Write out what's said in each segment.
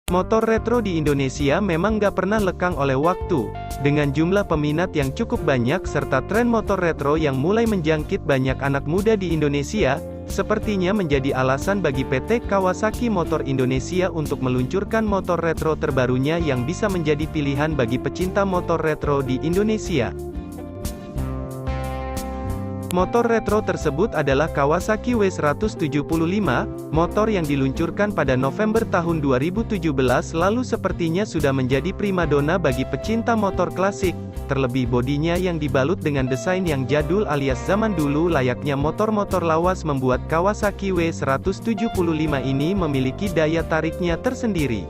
Motor retro di Indonesia memang nggak pernah lekang oleh waktu. Dengan jumlah peminat yang cukup banyak serta tren motor retro yang mulai menjangkit banyak anak muda di Indonesia, sepertinya menjadi alasan bagi PT Kawasaki Motor Indonesia untuk meluncurkan motor retro terbarunya yang bisa menjadi pilihan bagi pecinta motor retro di Indonesia. Motor retro tersebut adalah Kawasaki W175, motor yang diluncurkan pada November tahun 2017 lalu sepertinya sudah menjadi primadona bagi pecinta motor klasik, terlebih bodinya yang dibalut dengan desain yang jadul alias zaman dulu layaknya motor-motor lawas membuat Kawasaki W175 ini memiliki daya tariknya tersendiri.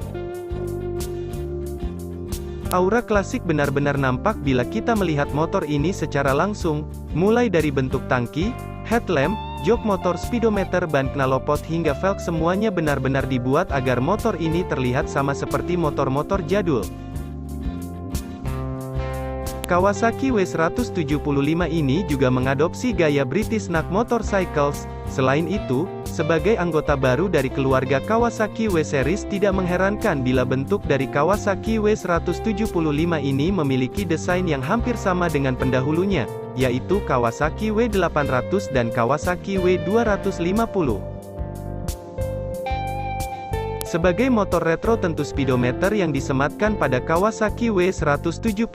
Aura klasik benar-benar nampak bila kita melihat motor ini secara langsung, mulai dari bentuk tangki, headlamp, jok motor, speedometer, ban knalpot hingga velg semuanya benar-benar dibuat agar motor ini terlihat sama seperti motor-motor jadul. Kawasaki W175 ini juga mengadopsi gaya British Knack Motorcycles. Selain itu, sebagai anggota baru dari keluarga Kawasaki W-Series tidak mengherankan bila bentuk dari Kawasaki W175 ini memiliki desain yang hampir sama dengan pendahulunya, yaitu Kawasaki W800 dan Kawasaki W250. Sebagai motor retro tentu speedometer yang disematkan pada Kawasaki W175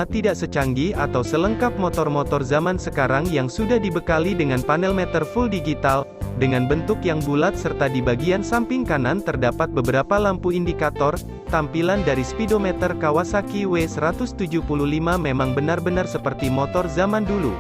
tidak secanggih atau selengkap motor-motor zaman sekarang yang sudah dibekali dengan panel meter full digital, dengan bentuk yang bulat serta di bagian samping kanan terdapat beberapa lampu indikator. Tampilan dari speedometer Kawasaki W175 memang benar-benar seperti motor zaman dulu.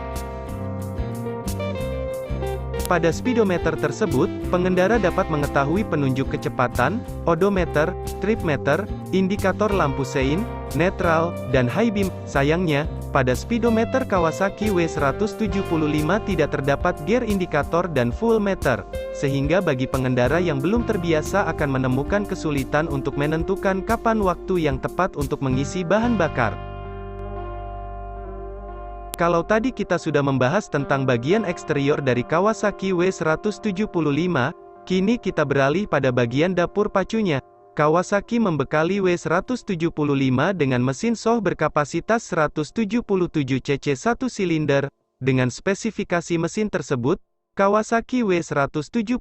Pada speedometer tersebut, pengendara dapat mengetahui penunjuk kecepatan, odometer, trip meter, indikator lampu sein, netral, dan high beam. Sayangnya, pada speedometer Kawasaki W175 tidak terdapat gear indikator dan full meter, sehingga bagi pengendara yang belum terbiasa akan menemukan kesulitan untuk menentukan kapan waktu yang tepat untuk mengisi bahan bakar. Kalau tadi kita sudah membahas tentang bagian eksterior dari Kawasaki W175, kini kita beralih pada bagian dapur pacunya. Kawasaki membekali W175 dengan mesin Showa berkapasitas 177 cc 1 silinder. Dengan spesifikasi mesin tersebut, Kawasaki W175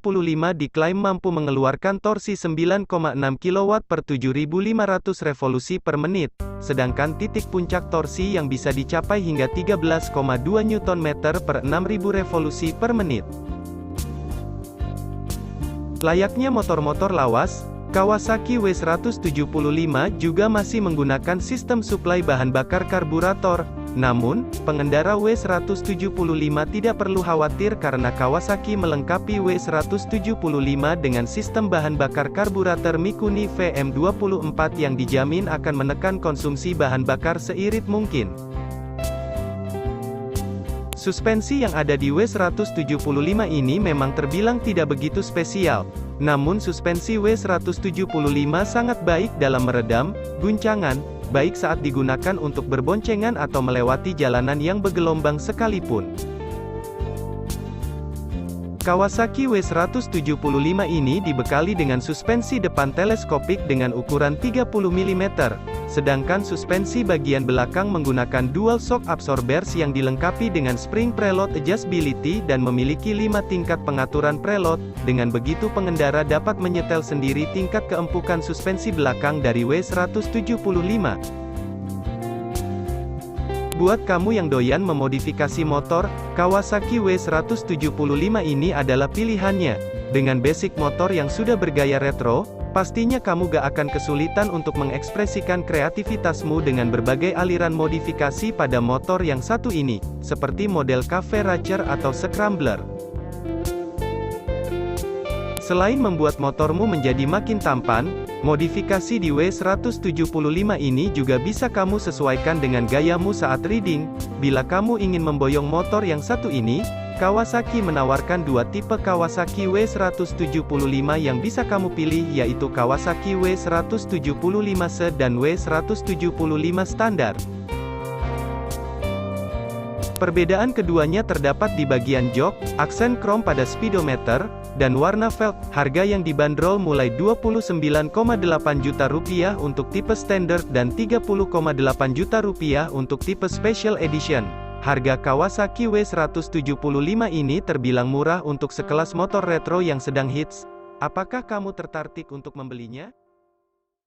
diklaim mampu mengeluarkan torsi 9,6 kW per 7.500 revolusi per menit, sedangkan titik puncak torsi yang bisa dicapai hingga 13,2 Nm per 6.000 revolusi per menit. Layaknya motor-motor lawas, Kawasaki W175 juga masih menggunakan sistem suplai bahan bakar karburator. Namun, pengendara W175 tidak perlu khawatir karena Kawasaki melengkapi W175 dengan sistem bahan bakar karburator Mikuni VM24 yang dijamin akan menekan konsumsi bahan bakar seirit mungkin. Suspensi yang ada di W175 ini memang terbilang tidak begitu spesial. Namun suspensi W175 sangat baik dalam meredam guncangan, baik saat digunakan untuk berboncengan atau melewati jalanan yang bergelombang sekalipun. Kawasaki W175 ini dibekali dengan suspensi depan teleskopik dengan ukuran 30 mm, sedangkan suspensi bagian belakang menggunakan dual shock absorbers yang dilengkapi dengan spring preload adjustability dan memiliki 5 tingkat pengaturan preload. Dengan begitu pengendara dapat menyetel sendiri tingkat keempukan suspensi belakang dari W175. Buat kamu yang doyan memodifikasi motor, Kawasaki W175 ini adalah pilihannya. Dengan basic motor yang sudah bergaya retro, pastinya kamu gak akan kesulitan untuk mengekspresikan kreativitasmu dengan berbagai aliran modifikasi pada motor yang satu ini, seperti model Cafe Racer atau Scrambler. Selain membuat motormu menjadi makin tampan, modifikasi di W175 ini juga bisa kamu sesuaikan dengan gayamu saat riding. Bila kamu ingin memboyong motor yang satu ini, Kawasaki menawarkan dua tipe Kawasaki W175 yang bisa kamu pilih, yaitu Kawasaki W175 dan W175 standar. Perbedaan keduanya terdapat di bagian jok, aksen krom pada speedometer, dan warna velg. Harga yang dibanderol mulai Rp29,8 juta untuk tipe standard dan Rp30,8 juta untuk tipe special edition. Harga Kawasaki W175 ini terbilang murah untuk sekelas motor retro yang sedang hits. Apakah kamu tertarik untuk membelinya?